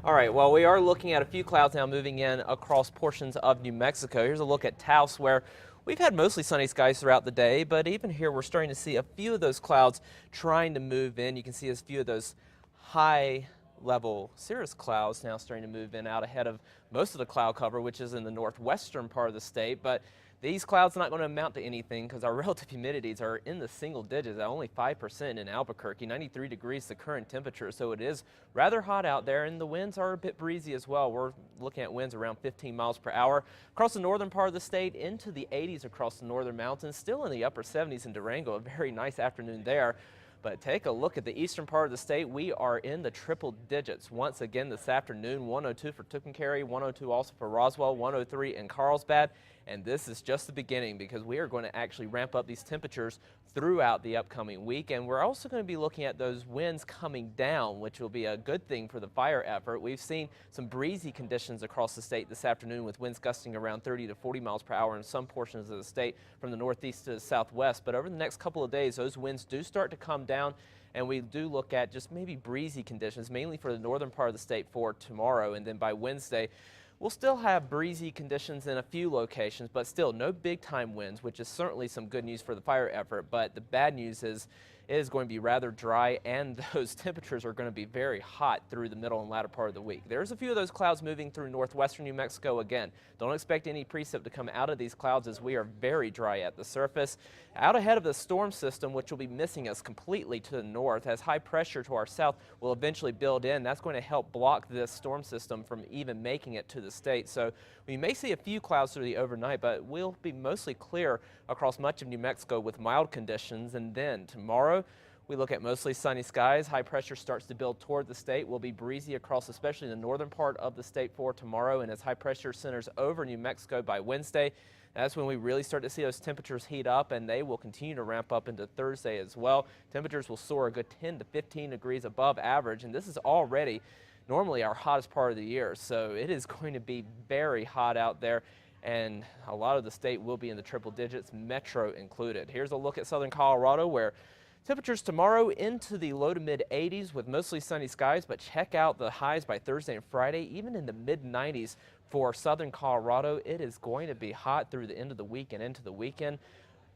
All right, well, we are looking at a few clouds now moving in across portions of New Mexico. Here's a look at Taos, where we've had mostly sunny skies throughout the day, but even here we're starting to see a few of those clouds trying to move in. You can see a few of those high level cirrus clouds now starting to move in out ahead of most of the cloud cover, which is in the northwestern part of the state. But these clouds are not going to amount to anything because our relative humidities are in the single digits at only 5% in Albuquerque, 93 degrees the current temperature. So it is rather hot out there, and the winds are a bit breezy as well. We're looking at winds around 15 miles per hour across the northern part of the state, into the 80s across the northern mountains, still in the upper 70s in Durango. A very nice afternoon there. But take a look at the eastern part of the state. We are in the triple digits once again this afternoon. 102 for Tucumcari, 102 also for Roswell, 103 in Carlsbad. And this is just the beginning, because we are going to actually ramp up these temperatures throughout the upcoming week. And we're also going to be looking at those winds coming down, which will be a good thing for the fire effort. We've seen some breezy conditions across the state this afternoon, with winds gusting around 30 to 40 miles per hour in some portions of the state from the northeast to the southwest. But over the next couple of days, those winds do start to come down, and we do look at just maybe breezy conditions, mainly for the northern part of the state for tomorrow. And then by Wednesday, we'll still have breezy conditions in a few locations, but still no big time winds, which is certainly some good news for the fire effort. But the bad news is it is going to be rather dry, and those temperatures are going to be very hot through the middle and latter part of the week. There's a few of those clouds moving through northwestern New Mexico again. Don't expect any precip to come out of these clouds, as we are very dry at the surface. Out ahead of the storm system, which will be missing us completely to the north, as high pressure to our south will eventually build in. That's going to help block this storm system from even making it to the state. So we may see a few clouds through the overnight, but we'll be mostly clear across much of New Mexico with mild conditions. And then tomorrow, we look at mostly sunny skies. High pressure starts to build toward the state. Will be breezy across especially the northern part of the state for tomorrow. And as high pressure centers over New Mexico by Wednesday, that's when we really start to see those temperatures heat up, and they will continue to ramp up into Thursday as well. Temperatures will soar a good 10 to 15 degrees above average, and this is already normally our hottest part of the year. So it is going to be very hot out there, and a lot of the state will be in the triple digits, metro included. Here's a look at southern Colorado, where temperatures tomorrow into the low to mid 80s with mostly sunny skies, but check out the highs by Thursday and Friday, even in the mid 90s for southern Colorado. It is going to be hot through the end of the week and into the weekend.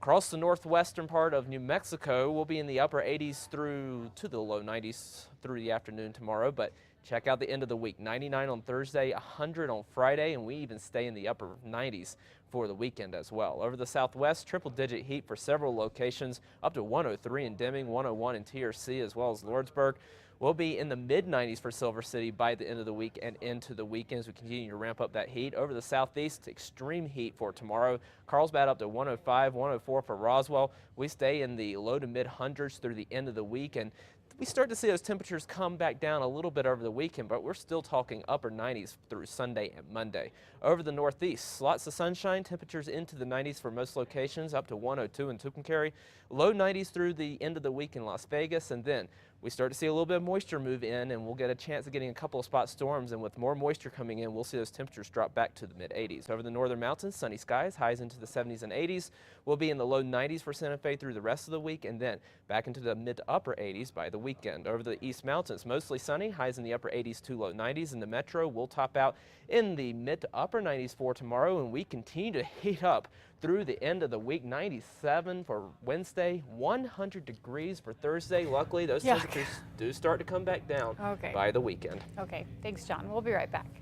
Across the northwestern part of New Mexico, we'll be in the upper 80s through to the low 90s through the afternoon tomorrow, but check out the end of the week. 99 on Thursday, 100 on Friday, and we even stay in the upper 90s for the weekend as well. Over the southwest, triple-digit heat for several locations, up to 103 in Deming, 101 in TRC, as well as Lordsburg. We'll be in the mid-90s for Silver City by the end of the week and into the weekends. We continue to ramp up that heat. Over the southeast, extreme heat for tomorrow. Carlsbad up to 105, 104 for Roswell. We stay in the low to mid hundreds through the end of the week, and we start to see those temperatures come back down a little bit over the weekend, but we're still talking upper 90s through Sunday and Monday. Over the northeast, lots of sunshine, temperatures into the 90s for most locations, up to 102 in Tucumcari, low 90s through the end of the week in Las Vegas, and then we start to see a little bit of moisture move in, and we'll get a chance of getting a couple of spot storms, and with more moisture coming in, we'll see those temperatures drop back to the mid 80s. Over the northern mountains, sunny skies, highs into the 70s and 80s. We'll be in the low 90s for Santa Fe through the rest of the week, and then back into the mid to upper 80s by the weekend. Over the east mountains, mostly sunny, highs in the upper 80s to low 90s. In the metro, we'll top out in the mid to upper 90s for tomorrow, and we continue to heat up through the end of the week. 97 for Wednesday, 100 degrees for Thursday. Luckily, those temperatures do start to come back down by the weekend. Okay, thanks, John. We'll be right back.